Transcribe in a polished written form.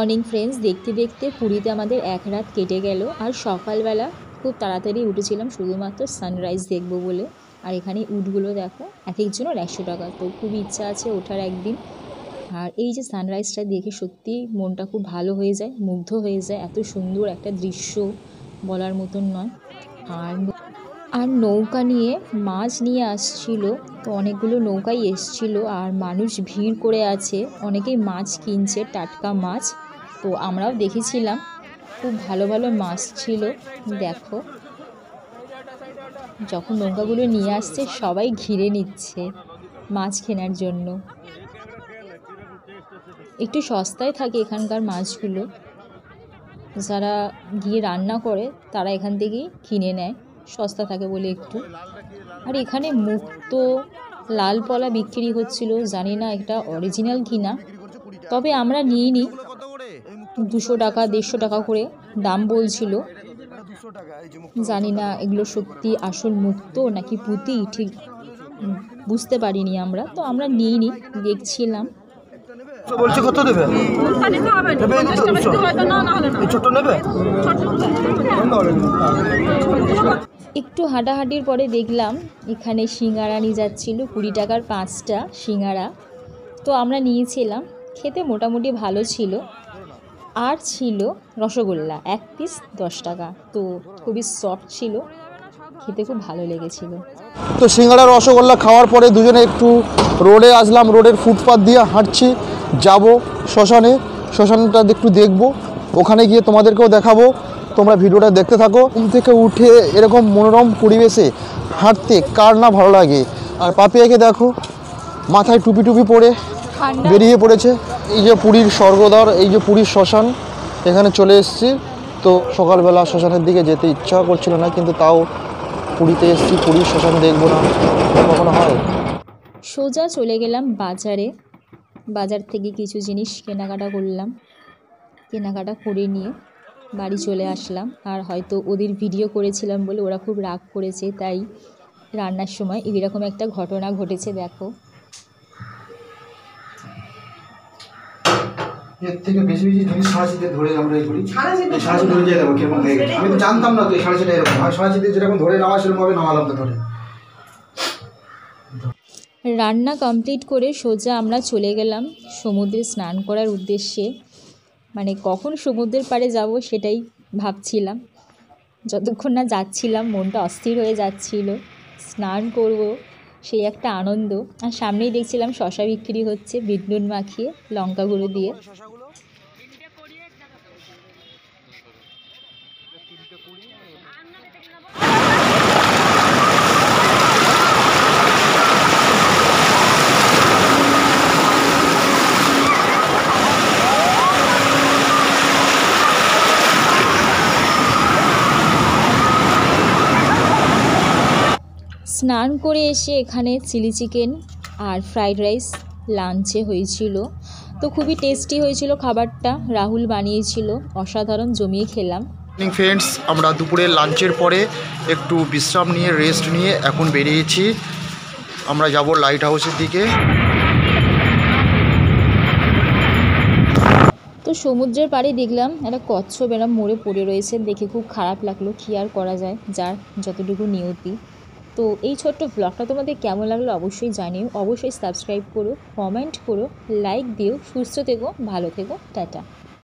Morning friends, দেখতে দেখতে পুরীতে আমাদের এক রাত কেটে গেল। আর সকালবেলা খুব তাড়াতাড়ি উঠেছিলাম শুধুমাত্র সানরাইজ দেখবো বলে। আর এখানে উটগুলো দেখো, এক একজনের 100 টাকা। তো খুব ইচ্ছা আছে ওঠার একদিন। আর এই যে সানরাইজটা দেখে সত্যি মনটা খুব ভালো হয়ে যায়, মুগ্ধ হয়ে যায়। এত সুন্দর একটা দৃশ্য বলার মতন নয়। আর নৌকা নিয়ে মাছ নিয়ে আসছিল, তো অনেকগুলো নৌকাই এসছিল আর মানুষ ভিড় করে আছে, অনেকেই মাছ কিনছে, টাটকা মাছ। তো আমরাও দেখেছিলাম, খুব ভালো ভালো মাছ ছিল। দেখো, যখন নৌকাগুলো নিয়ে আসছে সবাই ঘিরে নিচ্ছে মাছ কেনার জন্য। একটু সস্তায় থাকে এখানকার মাছগুলো, যারা গিয়ে রান্না করে তারা এখান থেকেই কিনে নেয়, সস্তা থাকে বলে একটু। আর এখানে মুক্তো লাল পলা বিক্রি হচ্ছিল, জানি না এটা অরিজিনাল কিনা, তবে আমরা নিইনি। 200 টাকা 150 টাকা করে দাম বলছিল। জানি না এগুলো সত্যি আসল মুক্তো নাকি পুঁতি, ঠিক বুঝতে পারিনি আমরা, তো আমরা নিইনি, দেখছিলাম। বলছে কত দেবে? একটু হাঁটাহাঁটির পরে দেখলাম এখানে সিঙ্গারা নিয়ে যাচ্ছিল, 20 টাকার 5টা সিঙ্গারা। তো আমরা নিয়েছিলাম, খেতে মোটামুটি ভালো ছিল। আর ছিল রসগোল্লা, 1 পিস 10 টাকা। তো খুবই সফট ছিল, খেতে খুব ভালো লেগেছিল। তো সিঙ্গাড়া রসগোল্লা খাওয়ার পরে দুজনে একটু রোডে আসলাম, রোডের ফুটপাথ দিয়ে হাঁটছি, যাব শ্মশানে। শ্মশানটা একটু দেখবো, ওখানে গিয়ে তোমাদেরকেও দেখাবো, তোমরা ভিডিওটা দেখতে থাকো। ঘুম থেকে উঠে এরকম মনোরম পরিবেশে হাঁটতে কার না ভালো লাগে। আর পাপিয়াকে দেখো, মাথায় টুপি টুপি পরে বেরিয়ে পড়েছে। এই যে পুরীর স্বর্গদ্বার, এই যে পুরীর শ্মশান, এখানে চলে এসেছি। তো সকালবেলা শ্মশানের দিকে যেতে ইচ্ছা করছিল না, কিন্তু তাও পুরীতে এসেছি, পুরীর শ্মশান দেখবো না কখনো হয়। সোজা চলে গেলাম বাজারে, বাজার থেকে কিছু জিনিস কেনাকাটা করলাম, কেনাকাটা করে নিয়ে বাড়ি চলে আসলাম। আর হয়তো ওদের ভিডিও করেছিলাম বলে ওরা খুব রাগ করেছে, তাই রান্নার সময় এরকম একটা ঘটনা ঘটেছে। দেখো, এর থেকে বেশি বেশি জিনিস সারাশিতে ধরে আমরা এই করি, সারাশি ধরে যাই দেবো কেমন হয়ে গেছে। আমি তো জানতাম না তো এই সারাশিটা এরকম হয়, সারাশিতে যেরকম ধরে নামা সেরকমভাবে নামালাম তো ধরে। রান্না কমপ্লিট করে সোজা আমরা চলে গেলাম সমুদ্রে স্নান করার উদ্দেশ্যে। মানে কখন সমুদ্রের পাড়ে যাব সেটাই ভাবছিলাম, যতক্ষণ না যাচ্ছিলাম মনটা অস্থির হয়ে যাচ্ছিল। স্নান করব, সেই একটা আনন্দ। আর সামনেই দেখছিলাম শশা বিক্রি হচ্ছে, বিট নুন মাখিয়ে লঙ্কা গুঁড়ো দিয়ে। স্নান করে এসে এখানে চিলি চিকেন আর ফ্রাইড রাইস লাঞ্চে হয়েছিল। তো খুবই টেস্টি হয়েছিল খাবারটা, রাহুল বানিয়েছিল, অসাধারণ, জমিয়ে খেলাম। ফ্রেন্ডস, আমরা দুপুরের লাঞ্চের পরে একটু বিশ্রাম নিয়ে রেস্ট নিয়ে এখন বেরিয়েছি। আমরা যাব লাইট হাউসের দিকে। তো সমুদ্রের পাড়ে দেখলাম একটা কচ্ছপ এরম মরে পড়ে রয়েছে, দেখে খুব খারাপ লাগলো। কী আর করা যায়, যার যতটুকু নিয়তি। তো এই ছোট্ট ব্লগটা তোমাদের কেমন লাগলো অবশ্যই জানিও, অবশ্যই সাবস্ক্রাইব করো, কমেন্ট করো, লাইক দিও। সুস্থ থেকো, ভালো থেকো, টাটা।